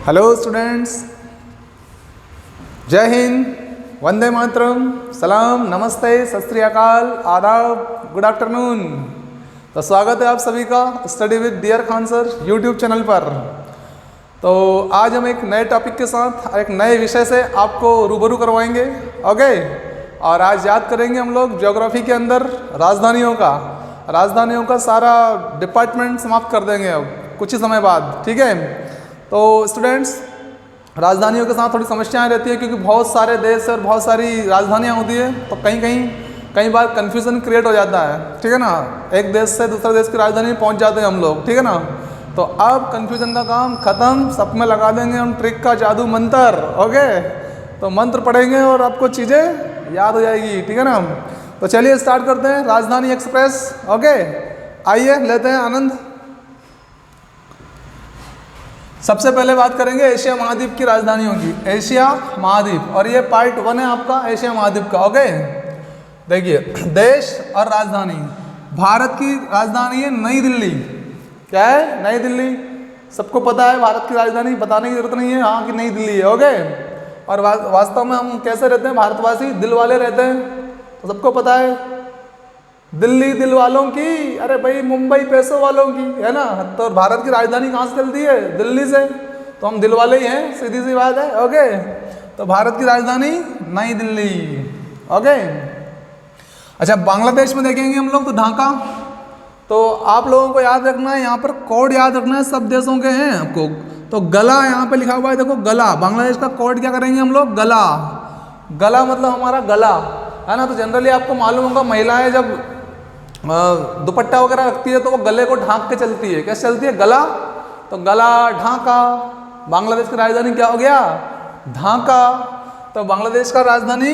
Hello students, जय हिंद, वंदे मातरम, सलाम, नमस्ते, सत श्री अकाल, आदाब, गुड आफ्टरनून। तो स्वागत है आप सभी का study with dear Khan sir YouTube channel पर। तो आज हम एक नए टॉपिक के साथ एक नए विषय से आपको रूबरू करवाएंगे। ओके, और आज याद करेंगे हम लोग ज्योग्राफी के अंदर राजधानियों का सारा डिपार्टमेंट समाप्त कर देंगे अब कुछ ही समय बाद। ठीक है, तो स्टूडेंट्स, राजधानियों के साथ थोड़ी समस्याएं रहती है क्योंकि बहुत सारे देश और बहुत सारी राजधानियां होती है, तो कई बार कन्फ्यूज़न क्रिएट हो जाता है। ठीक है ना, एक देश से दूसरे देश की राजधानी में पहुंच जाते हैं हम लोग। ठीक है ना, तो अब कन्फ्यूज़न का काम ख़त्म, सब में लगा देंगे हम ट्रिक का जादू मंत्र। ओके, तो मंत्र पढ़ेंगे और आपको चीज़ें याद हो जाएगी। ठीक है ना, तो चलिए स्टार्ट करते हैं। राजधानी एक्सप्रेस। ओके, आइए लेते हैं आनंद। सबसे पहले बात करेंगे एशिया महाद्वीप की राजधानियों की। एशिया महाद्वीप, और ये पार्ट 1 है आपका एशिया महाद्वीप का। ओके, देखिए, देश और राजधानी। भारत की राजधानी है नई दिल्ली। क्या है? नई दिल्ली। सबको पता है भारत की राजधानी, बताने की जरूरत नहीं है, हाँ कि नई दिल्ली है। ओके, और वास्तव में हम कैसे रहते हैं भारतवासी? दिल वाले रहते हैं, तो सबको पता है दिल्ली दिल वालों की, अरे भाई मुंबई पैसों वालों की, है ना। तो भारत की राजधानी कहाँ से चलती है? दिल्ली से, तो हम दिल वाले ही हैं, सीधी सी बात है। ओके, तो भारत की राजधानी नई दिल्ली। ओके, अच्छा, बांग्लादेश में देखेंगे हम लोग तो ढाका। तो आप लोगों को याद रखना है, यहाँ पर कोड याद रखना है, सब देशों के हैं आपको। तो गला यहाँ पे लिखा हुआ है, देखो गला, बांग्लादेश का कोड क्या करेंगे हम लोग? गला। गला मतलब हमारा गला, है ना। तो जनरली आपको मालूम होगा, महिलाएं जब दुपट्टा वगैरह रखती है तो वो गले को ढांक के चलती है। कैसे चलती है? गला। तो गला, ढाका। बांग्लादेश की राजधानी क्या हो गया? ढाका। तो बांग्लादेश का राजधानी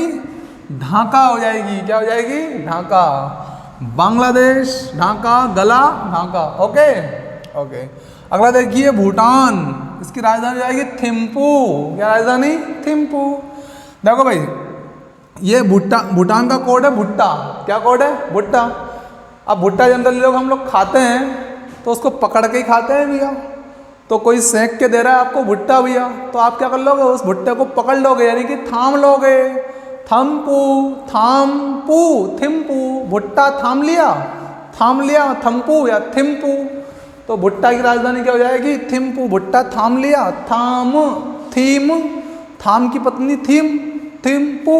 ढाका हो जाएगी। क्या हो जाएगी? ढाका। बांग्लादेश, ढाका, गला, ढाका। ओके ओके, अगला देखिए भूटान। इसकी राजधानी हो जाएगी थिम्पू। क्या राजधानी? थिम्पू। देखो भाई, ये भूटान का कोड है भुट्टा। क्या कोड है? भुट्टा। अब भुट्टा जनरली हम लोग खाते हैं तो उसको पकड़ के ही खाते हैं भैया। तो कोई सेंक के दे रहा है आपको भुट्टा भैया, तो आप क्या कर लोगे? उस भुट्टे को पकड़ लोगे, यानी कि थाम लोगे। थम्पू, थाम्पू, थिम्पू। भुट्टा थाम लिया, थम्पू या थिम्पू। तो भुट्टा की राजधानी क्या हो जाएगी? थिम्पू। भुट्टा थाम लिया, थाम, थीम, थाम की पत्नी थीम, थिम्पू,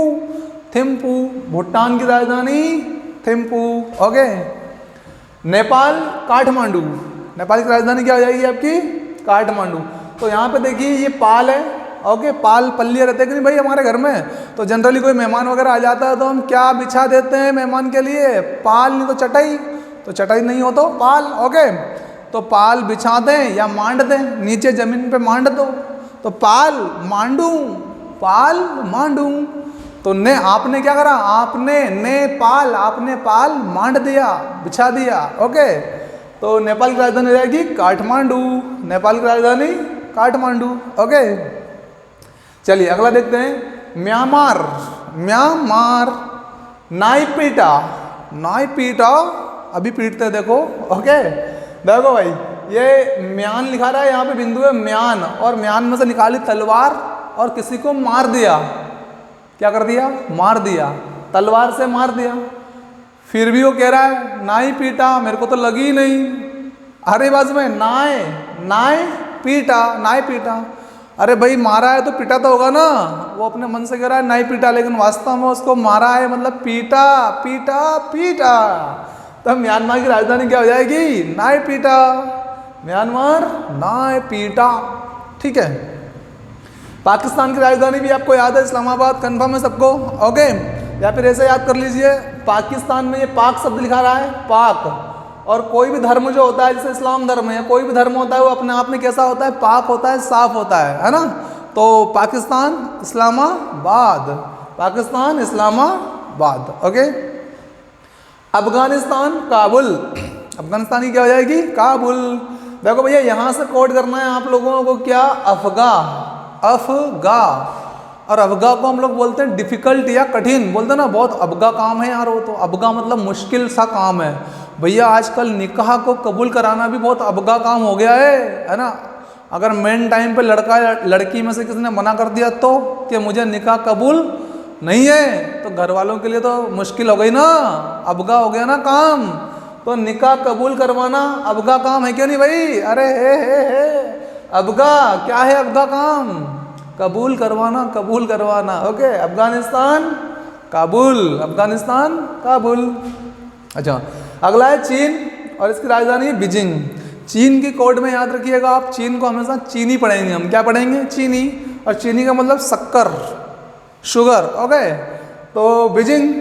थिम्पू। भूटान की राजधानी थिम्पू। ओके, नेपाल, काठमांडू। नेपाल की राजधानी क्या हो जाएगी आपकी? काठमांडू। तो यहाँ पे देखिए ये पाल है। ओके, पाल पल्लियाँ रहते हैं कि नहीं भाई हमारे घर में। तो जनरली कोई मेहमान वगैरह आ जाता है तो हम क्या बिछा देते हैं मेहमान के लिए? पाल, नहीं तो चटाई। तो चटाई नहीं हो तो पाल। ओके, तो पाल बिछा दें या मांड दें, नीचे जमीन पे मांड दो। तो पाल मांडू, पाल मांडू। तो ने आपने क्या करा? आपने आपने पाल मांड दिया, बिछा दिया। ओके, तो नेपाल की राजधानी हो जाएगी काठमांडू। नेपाल की राजधानी काठमांडू। ओके, चलिए अगला देखते हैं म्यांमार। म्यांमार, नायपीटा। नायपीटा, अभी पीटते हैं देखो। ओके, देखो भाई, ये म्यान लिखा रहा है, यहाँ पे बिंदु है म्यान, और म्यान में से निकाली तलवार और किसी को मार दिया। क्या कर दिया? मार दिया, तलवार से मार दिया। फिर भी वो कह रहा है नाई पीटा, मेरे को तो लगी नहीं। अरे बाजू में नाय पीटा। अरे भाई मारा है तो पीटा तो होगा ना। वो अपने मन से कह रहा है नाई पीटा, लेकिन वास्तव में उसको मारा है, मतलब पीटा। तब म्यांमार की राजधानी क्या हो जाएगी? नाय पीटा। म्यांमार, नाय पीटा। ठीक है, पाकिस्तान की राजधानी भी आपको याद है, इस्लामाबाद। कंफर्म है सबको? ओके, या फिर ऐसे याद कर लीजिए, पाकिस्तान में ये पाक शब्द लिखा रहा है, पाक। और कोई भी धर्म जो होता है, जैसे इस्लाम धर्म है, कोई भी धर्म होता है वो अपने आप में कैसा होता है? पाक होता है, साफ होता है ना। तो पाकिस्तान, इस्लामाबाद। पाकिस्तान, इस्लामाबाद। ओके, अफगानिस्तान, काबुल। अफगानिस्तान की क्या हो जाएगी? काबुल। देखो भैया, यहाँ से कोड करना है आप लोगों को, क्या? अफगा। और अफगा को हम लोग बोलते हैं डिफिकल्ट या कठिन, बोलते हैं ना, बहुत अफगा काम है यार वो। तो अफगा मतलब मुश्किल सा काम है भैया। आजकल निकाह को कबूल कराना भी बहुत अफगा काम हो गया है ना। अगर मेन टाइम पे लड़का या लड़की में से किसी ने मना कर दिया तो कि मुझे निकाह कबूल नहीं है, तो घर वालों के लिए तो मुश्किल हो गई ना, अबगा हो गया ना काम। तो निकाह कबूल करवाना अबगा काम है क्या नहीं भाई? अरे हे अबगा क्या है? अबगा काम कबूल करवाना, कबूल करवाना। ओके, अफगानिस्तान काबुल, अफगानिस्तान काबुल। अच्छा, अगला है चीन और इसकी राजधानी है बीजिंग। चीन की कोड में याद रखिएगा आप, चीन को हमेशा चीनी पढ़ेंगे हम। क्या पढ़ेंगे? चीनी। और चीनी का मतलब शक्कर, शुगर। ओके, तो बीजिंग।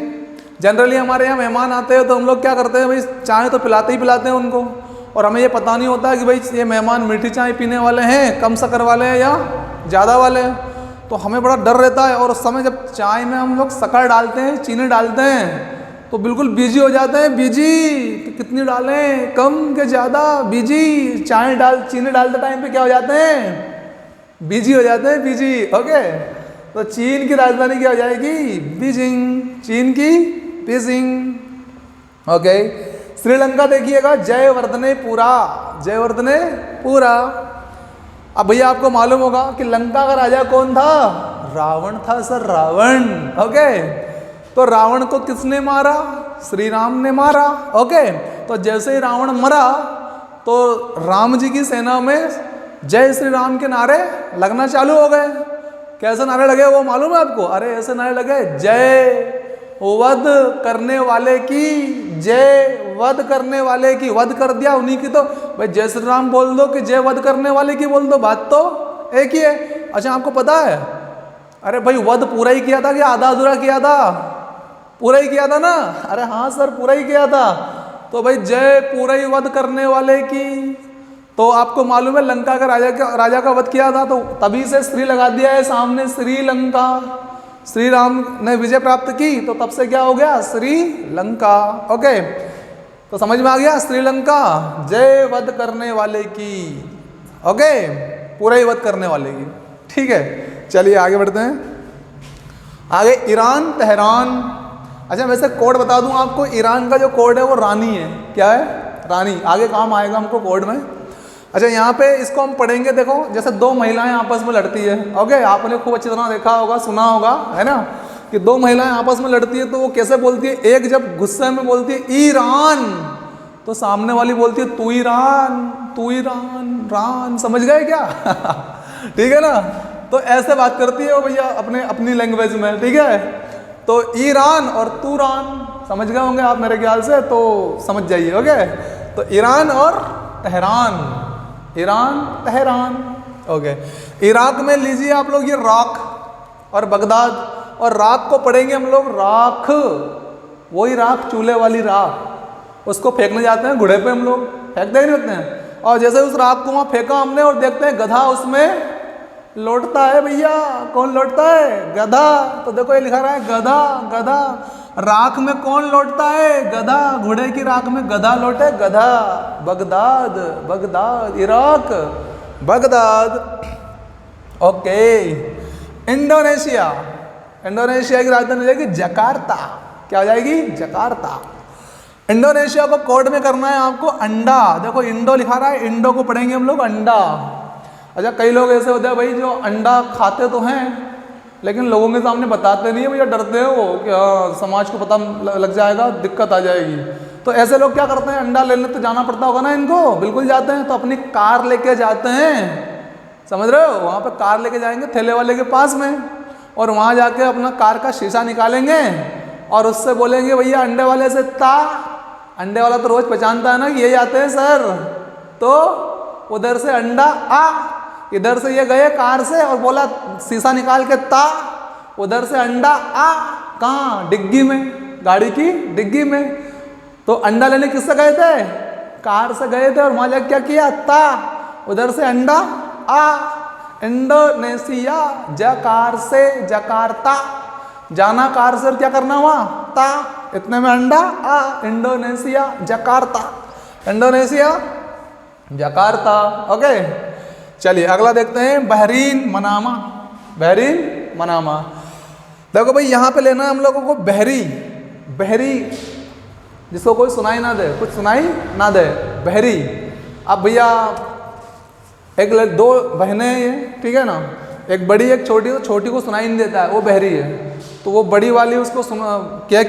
जनरली हमारे यहाँ मेहमान आते हैं तो हम लोग क्या करते हैं भाई, चाय तो पिलाते ही पिलाते हैं उनको, और हमें ये पता नहीं होता कि भाई ये मेहमान मीठी चाय पीने वाले हैं, कम शक्कर वाले हैं या ज़्यादा वाले हैं। तो हमें बड़ा डर रहता है, और उस समय जब चाय में हम लोग शक्कर डालते हैं, चीनी डालते हैं, तो बिल्कुल बिजी हो जाते हैं। बिजी कि कितनी डालें, कम के ज़्यादा, बिजी। चीनी डालते टाइम पे क्या हो जाते हैं? बिजी हो जाते हैं, बिजी। ओके, तो चीन की राजधानी क्या हो जाएगी? बीजिंग। चीन की बीजिंग। ओके, श्रीलंका देखिएगा, जयवर्धनेपुरा, जयवर्धनेपुरा। अब भैया आपको मालूम होगा कि लंका का राजा कौन था? रावण था सर, रावण। ओके, तो रावण को किसने मारा? श्री राम ने मारा। ओके, तो जैसे ही रावण मरा तो राम जी की सेना में जय श्री राम के नारे लगना चालू हो गए। कैसे नारे लगे वो मालूम है आपको? अरे ऐसे नारे लगे, जय वध करने वाले की, जय वध करने वाले की। वध कर दिया उन्हीं की, तो भाई जय श्री राम बोल दो कि जय वध करने वाले की बोल दो, बात तो एक ही है। अच्छा, आपको पता है? अरे भाई वध पूरा ही किया था कि आधा अधूरा किया था? पूरा ही किया था ना? अरे हाँ सर, पूरा ही किया था। तो भाई जय पूरा ही वध करने वाले की। तो आपको मालूम है लंका का राजा का वध किया था, तो तभी से श्री लगा दिया है सामने, श्रीलंका। श्री राम ने विजय प्राप्त की तो तब से क्या हो गया? श्रीलंका। ओके, तो समझ में आ गया? श्रीलंका जय वध करने वाले की। ओके, पूरा ही वध करने वाले की। ठीक है, चलिए आगे बढ़ते हैं। आगे ईरान, तेहरान। अच्छा, वैसे कोड बता दूं आपको, ईरान का जो कोड है वो रानी है। क्या है? रानी। आगे काम आएगा हमको कोड में। अच्छा, यहाँ पे इसको हम पढ़ेंगे। देखो, जैसे दो महिलाएं आपस में लड़ती है। ओके, आपने खूब अच्छी तरह देखा होगा, सुना होगा, है ना, कि दो महिलाएं आपस में लड़ती है तो वो कैसे बोलती है? एक जब गुस्से में बोलती है ईरान, तो सामने वाली बोलती है तू ईरान, तू ईरान, रान। समझ गए क्या? ठीक है ना? तो ऐसे बात करती है वो भैया अपनी लैंग्वेज में। ठीक है, तो ईरान और तूरान समझ गए होंगे आप मेरे ख्याल से, तो समझ जाइए। ओके, तो ईरान और Tehran, Iran Tehran. Okay, Iraq में लीजिए आप लोग ये राख और बगदाद, और राख को पढ़ेंगे हम लोग राख, वही राख, चूल्हे वाली राख। उसको फेंकने जाते हैं घुड़े पे, हम लोग फेंकते ही नहीं होते हैं। और जैसे उस राख को वहाँ फेंका हमने, और देखते हैं गधा उसमें लौटता है। भैया कौन लौटता है? गधा। तो देखो ये लिखा रहा है गधा, गधा। राख में कौन लौटता है? गधा। घोड़े की राख में गधा लौटे, गधा। Baghdad, Baghdad, Iraq, Baghdad. Okay, Indonesia, Indonesia की राजधानी हो जाएगी जकार्ता। क्या हो जाएगी? जकार्ता। इंडोनेशिया को कोड में करना है आपको अंडा। देखो इंडो लिखा रहा है, इंडो को पढ़ेंगे हम लोग अंडा। अच्छा, कई लोग ऐसे होते हैं भाई जो अंडा खाते तो हैं लेकिन लोगों के सामने बताते नहीं है भैया, डरते हैं वो कि समाज को पता लग जाएगा, दिक्कत आ जाएगी। तो ऐसे लोग क्या करते हैं? अंडा लेने तो जाना पड़ता होगा ना इनको, बिल्कुल जाते हैं। तो अपनी कार लेके जाते हैं, समझ रहे हो? वहाँ पे कार लेके जाएंगे ठेले वाले के पास में, और वहाँ जाके अपना कार का शीशा निकालेंगे और उससे बोलेंगे भैया अंडे वाले से ता। अंडे वाला तो रोज पहचानता है ना कि यही आते हैं सर, तो उधर से अंडा आ, इधर से ये गए कार से और बोला शीशा निकाल के ता, उधर से अंडा आ। कहाँ? डिग्गी में, गाड़ी की डिग्गी में। तो अंडा लेने किससे गए थे? कार से गए थे, और वहां जाके क्या किया? ता, उधर से अंडा आ। इंडोनेशिया, जकार से जकार्ता, जाना कार से, क्या करना हुआ? ता, इतने में अंडा आ। Indonesia, Jakarta, Indonesia, Jakarta. Okay, चलिए अगला देखते हैं, बहरीन, मनामा, बहरीन, मनामा। देखो भाई यहाँ पे लेना है हम लोगों को बहरी, बहरी जिसको कोई सुनाई ना दे, कुछ सुनाई ना दे, बहरी। अब भैया दो बहनें हैं ये, ठीक है ना, एक बड़ी एक छोटी, तो छोटी को सुनाई नहीं देता है, वो बहरी है, तो वो बड़ी वाली उसको क्या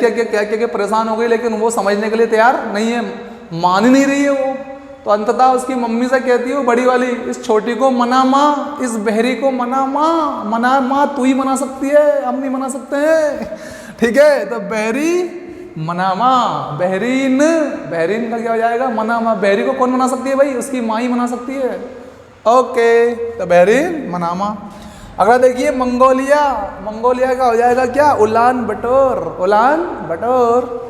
परेशान हो गई, लेकिन वो समझने के लिए तैयार नहीं है, मान ही नहीं रही है वो। तो अंततः उसकी मम्मी से कहती है वो बड़ी वाली, इस छोटी को मना माँ, इस बहरी को मना माँ, मना माँ, तू ही मना सकती है, हम नहीं मना सकते हैं, ठीक है। तो बहरी मना माँ, बहरीन, बहरीन का क्या हो जाएगा, मना माँ। बहरी को कौन मना सकती है भाई, उसकी माँ ही मना सकती है, ओके। तो बहरीन मना माँ। अगला देखिए मंगोलिया, मंगोलिया का हो जाएगा क्या, उलान बटोर, उलान बटोर।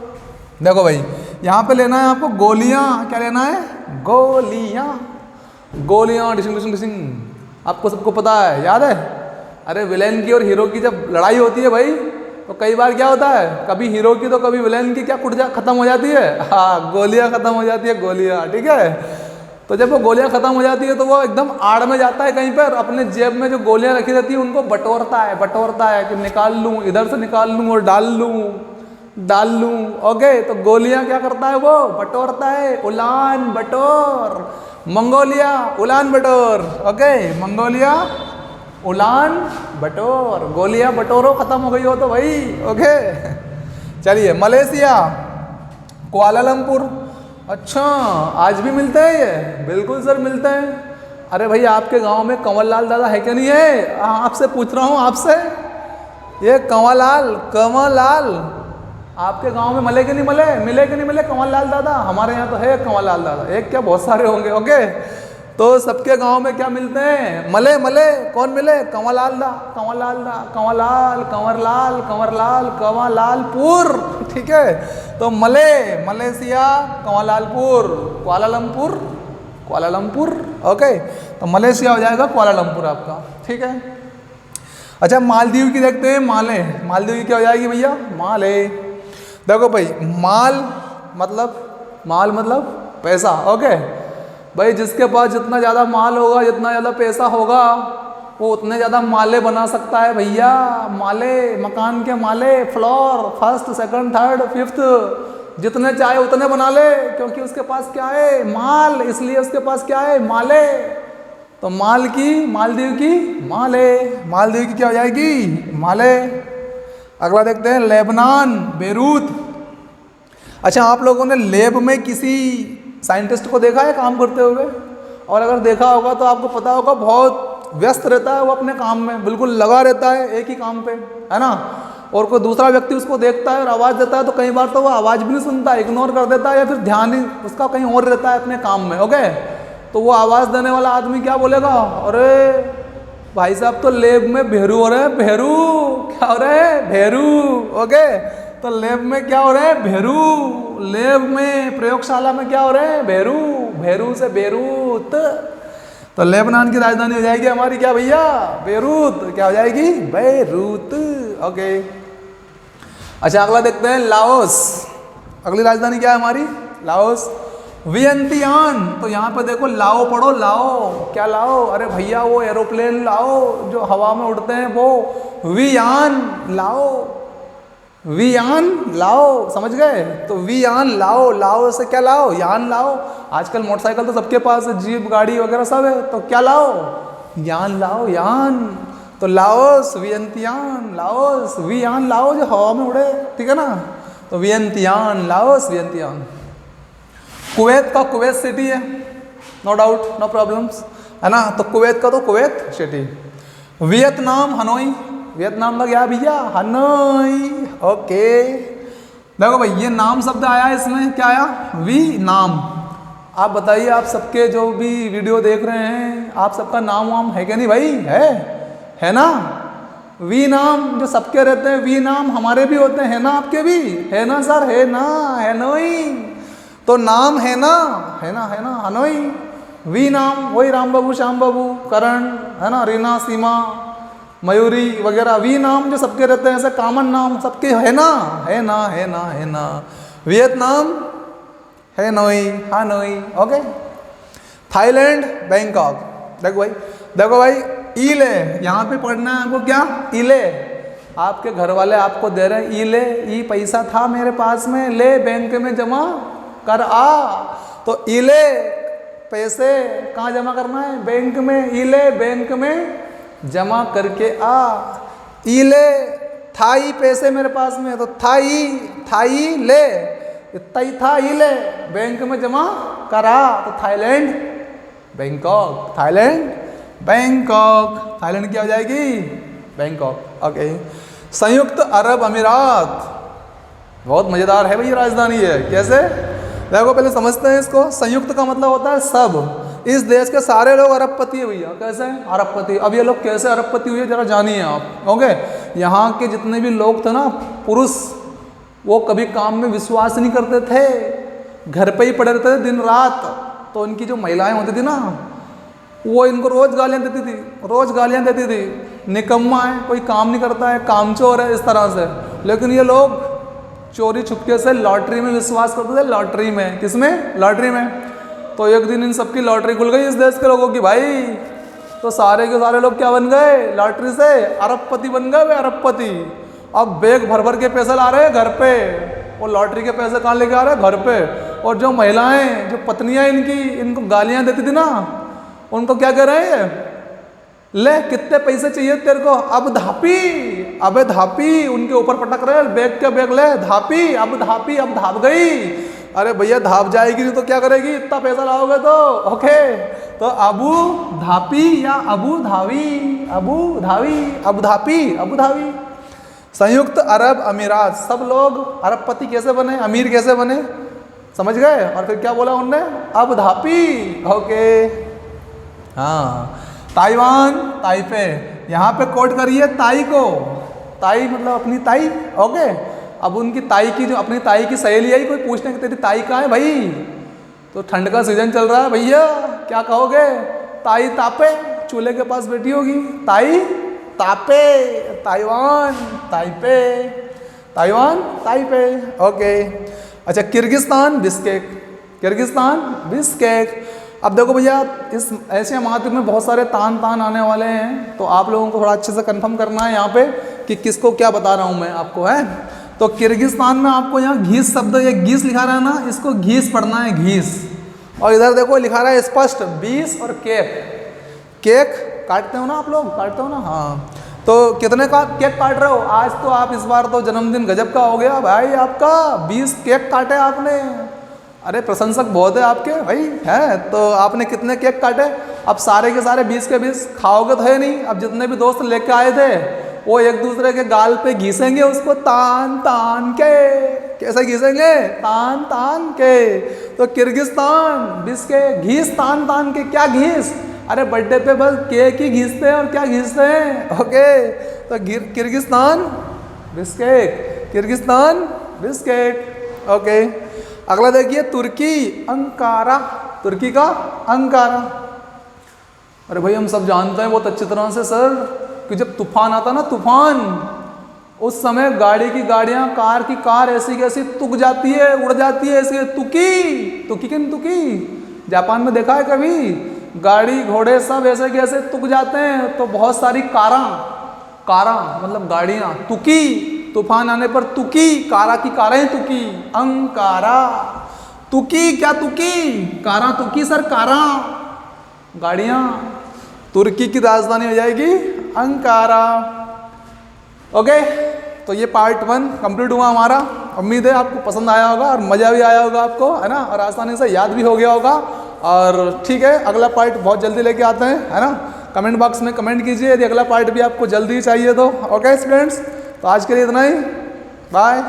देखो भाई यहाँ पे लेना है आपको गोलियां, क्या लेना है, गोलियां, गोलियां, डिशिंग डिशिंग डिशिंग, आपको सबको पता है, याद है। अरे विलेन की और हीरो की जब लड़ाई होती है भाई, तो कई बार क्या होता है, कभी हीरो की तो कभी विलेन की क्या खत्म हो जाती है, हाँ गोलियां खत्म हो जाती है, गोलियां, ठीक है। तो जब वो गोलियां खत्म हो जाती है तो वो एकदम आड़ में जाता है कहीं पर, अपने जेब में जो गोलियां रखी रहती है उनको बटोरता है कि निकाल लूँ, इधर से निकाल लूँ और डाल लूँ, ओके। तो गोलियां क्या करता है वो, बटोरता है, उलान बटोर, मंगोलिया उलान बटोर, ओके, मंगोलिया उलान बटोर, गोलियां बटोरो, खत्म हो गई हो तो भाई, ओके। चलिए मलेशिया, कुआलालंपुर, अच्छा आज भी मिलते हैं ये, बिल्कुल सर मिलते हैं। अरे भाई आपके गांव में कंवरलाल दादा है क्या नहीं है, आपसे पूछ रहा हूँ आपसे, ये कंवरलाल आपके गांव में मिले कि नहीं मिले कंवरलाल दादा, हमारे यहाँ तो है कंवरलाल दादा, एक क्या बहुत सारे होंगे, ओके। तो सबके गांव में क्या मिलते हैं, मले, कौन मिले, कंवरलाल कंवरलालपुर, ठीक है। तो मलेशिया, कुआलालंपुर, ओके। तो मलेशिया हो जाएगा कुआलालंपुर आपका, ठीक है। अच्छा मालदीव की देखते हैं, मालदीव की क्या हो जाएगी भैया, माले। देखो भाई माल मतलब पैसा, ओके भाई। जिसके पास जितना ज़्यादा माल होगा, जितना ज़्यादा पैसा होगा, वो उतने ज़्यादा माले बना सकता है भैया, माले, मकान के माले, floor, first second third fifth, जितने चाहे उतने बना ले, क्योंकि उसके पास क्या है, माल, इसलिए उसके पास क्या है, माले। तो मालदीव की मालदीव की क्या हो जाएगी, माले। अगला देखते हैं लेबनान, बेरूत। अच्छा आप लोगों ने लैब में किसी साइंटिस्ट को देखा है काम करते हुए, और अगर देखा होगा तो आपको पता होगा बहुत व्यस्त रहता है वो अपने काम में, बिल्कुल लगा रहता है एक ही काम पे, है ना। और कोई दूसरा व्यक्ति उसको देखता है और आवाज़ देता है तो कई बार तो वो आवाज़ भी नहीं सुनता, इग्नोर कर देता है, या फिर ध्यान ही उसका कहीं और रहता है अपने काम में, ओके। तो वो आवाज़ देने वाला आदमी क्या बोलेगा, अरे भाई साहब तो लैब में भेरू हो रहे हैं, भेरू क्या हो रहे हैं, भेरू, ओके। तो लैब में क्या हो रहे हैं, भेरू, लैब में प्रयोगशाला में क्या हो रहे हैं, भेरू, भेरू से बेरूत। तो लेबनान की राजधानी हो जाएगी हमारी क्या भैया, बेरूत, क्या हो जाएगी, बेरूत, ओके। अच्छा अगला देखते हैं लाओस, अगली राजधानी क्या है हमारी, लाओस। वियंतियान, तो यहाँ पे देखो लाओ पढ़ो, लाओ क्या लाओ, अरे भैया वो एरोप्लेन लाओ जो हवा में उड़ते हैं वो, वियान लाओ, वियान लाओ, समझ गए। तो वियान लाओ, लाओ से क्या लाओ, यान लाओ। आजकल मोटरसाइकिल तो सबके पास है, जीप गाड़ी वगैरह सब है, तो क्या लाओ, यान लाओ, यान। तो लाओस, वियंतियान, लाओस, वियान लाओ जो हवा में उड़े, ठीक है ना। तो वियंतियान, लाओस, वियंतियान। कुवैत का कुवैत सिटी है, नो डाउट, नो प्रॉब्लम्स, है ना। तो कुवैत का तो Kuwait city. Vietnam, Hanoi, Vietnam का क्या भैया, हनोई, ओके। देखो भाई ये नाम शब्द आया है इसमें, क्या आया, वी नाम। आप बताइए, आप सबके जो भी वीडियो देख रहे हैं, आप सबका नाम वाम है क्या नहीं भाई, है ना। वी नाम जो सबके रहते हैं, वी नाम हमारे भी होते हैं ना, आपके भी है ना सर, है ना, हनोई। तो नाम है ना, हनोई। वी नाम वही राम बाबू, श्याम बाबू, करण, है ना, रीना, सीमा, मयूरी वगैरह, वी नाम जो सबके रहते हैं, ऐसे कॉमन नाम सबके, है ना। Vietnam, Hanoi, okay. Thailand, Bangkok. देखो भाई इले, यहाँ पे पढ़ना है आपको क्या, इले। आपके घर वाले आपको दे रहे हैं इले, ई पैसा था मेरे पास में, ले बैंक में जमा कर आ। तो इले पैसे कहाँ जमा करना है? बैंक में। इले बैंक में जमा करके आ। इले थाई पैसे मेरे पास में, तो थाई ले, तई था इले बैंक में जमा करा, तो Thailand Bangkok, Thailand Bangkok, Thailand क्या हो जाएगी? बैंकॉक। ओके। संयुक्त अरब अमीरात, बहुत मजेदार है भाई ये राजधानी है। कैसे? देखो पहले समझते हैं इसको। संयुक्त का मतलब होता है सब। इस देश के सारे लोग अरबपति है भैया। कैसे अरबपति? अब ये लोग कैसे अरबपति हुए जरा जानिए आप। ओके। यहाँ के जितने भी लोग थे ना, पुरुष, वो कभी काम में विश्वास नहीं करते थे, घर पे ही पड़े रहते थे दिन रात। तो इनकी जो महिलाएं होती थी ना, वो इनको रोज गालियाँ देती थी, रोज गालियाँ देती थी, निकम्मा है, कोई काम नहीं करता है, कामचोर है, इस तरह से। लेकिन ये लोग चोरी छुपके से लॉटरी में विश्वास करते थे। लॉटरी में, किसमें? लॉटरी में। तो एक दिन इन सबकी लॉटरी खुल गई इस देश के लोगों की भाई। तो सारे के सारे लोग क्या बन गए? लॉटरी से अरबपति बन गए वे, अरबपति। अब बैग भर भर के पैसे ला रहे हैं घर पे, और लॉटरी के पैसे कहाँ लेके आ रहे हैं? घर पे। और जो महिलाएं, जो पत्नियां इनकी, इनको गालियां देती थी ना, उनको क्या कह रहे हैं? ले कितने पैसे चाहिए तेरे को? अब धापी, अबे धापी, उनके ऊपर पटक रहे, बैग के बैग ले, धापी, अब धापी, अब धाप गई। अरे भैया धाप जाएगी नहीं तो क्या करेगी? इतना पैसा लाओगे तो। ओके। तो अबू धापी या अबू धावी, अबू धावी, अब धापी, अबू धावी। संयुक्त अरब अमीरात, सब लोग अरबपति कैसे बने, अमीर कैसे बने, समझ गए? और फिर क्या बोला उनने? अब धापी। ओके। हाँ। ताइवान, ताइपे, यहाँ पे कोट करिए ताई को। ताई मतलब अपनी ताई। ओके। अब उनकी ताई की, जो अपनी ताई की सहेली आई, कोई पूछने की तेरी ताई कहाँ है भाई? तो ठंड का सीजन चल रहा है भैया, क्या कहोगे? ताई तापे, चूल्हे के पास बैठी होगी। ताई तापे, Taiwan, Taipei, Taiwan, Taipei. Okay. अच्छा, किर्गिस्तान, बिश्केक, किर्गिस्तान, बिश्केक। अब देखो भैया, इस एशिया महाद्वीप में बहुत सारे तान आने वाले हैं, तो आप लोगों को थोड़ा अच्छे से कंफर्म करना है यहाँ पे कि किसको क्या बता रहा हूँ मैं आपको, है। तो किर्गिस्तान में आपको यहाँ घीस शब्द, ये घीस लिखा रहा है ना, इसको घीस पढ़ना है, घीस। और इधर देखो लिखा रहा है स्पष्ट 20 और केक। केक काटते हो ना आप लोग, काटते हो ना? हाँ। तो कितने का केक काट रहे हो? आज तो आप इस बार तो जन्मदिन गजब का हो गया भाई आपका, 20 केक काटे आपने। अरे प्रशंसक बहुत है आपके भाई, है। तो आपने कितने केक काटे? अब सारे के सारे 20 के 20 खाओगे तो है नहीं। अब जितने भी दोस्त लेके आए थे, वो एक दूसरे के गाल पे घीसेंगे उसको तान तान के। कैसे घीसेंगे? तान तान के। तो किर्गिस्तान, बिस्के, घीस तान तान के। क्या घीस? अरे बर्थडे पे बस केक ही घीसते हैं, और क्या घीसते हैं? ओके। तो Kyrgyzstan, Bishkek, Kyrgyzstan, Bishkek. Okay. अगला देखिए तुर्की, अंकारा, तुर्की का अंकारा। अरे भाई हम सब जानते हैं बहुत अच्छी तरह से सर कि जब तूफान आता ना, तूफान, उस समय गाड़ी की गाड़ियां, कार की कार ऐसी कैसी तुक जाती है, उड़ जाती है ऐसे। तुकी, तुकी किन तुकी, जापान में देखा है कभी? गाड़ी घोड़े सब ऐसे कैसे तुक जाते हैं। तो बहुत सारी कारा, कारा मतलब गाड़ियां, तुकी, तूफान आने पर तुकी, कारा की कारें तुकी, अंकारा। तुकी क्या तुकी? कारा तुकी सर, कारा गाड़ियां। तुर्की की राजधानी हो जाएगी अंकारा। ओके। तो ये पार्ट 1 कंप्लीट हुआ हमारा। उम्मीद है आपको पसंद आया होगा और मज़ा भी आया होगा आपको, है ना, और आसानी से याद भी हो गया होगा। और ठीक है, अगला पार्ट बहुत जल्दी लेके आते हैं, है ना। कमेंट बॉक्स में कमेंट कीजिए यदि अगला पार्ट भी आपको जल्दी चाहिए तो। ओके स्टूडेंट्स, तो आज के लिए इतना ही, बाय।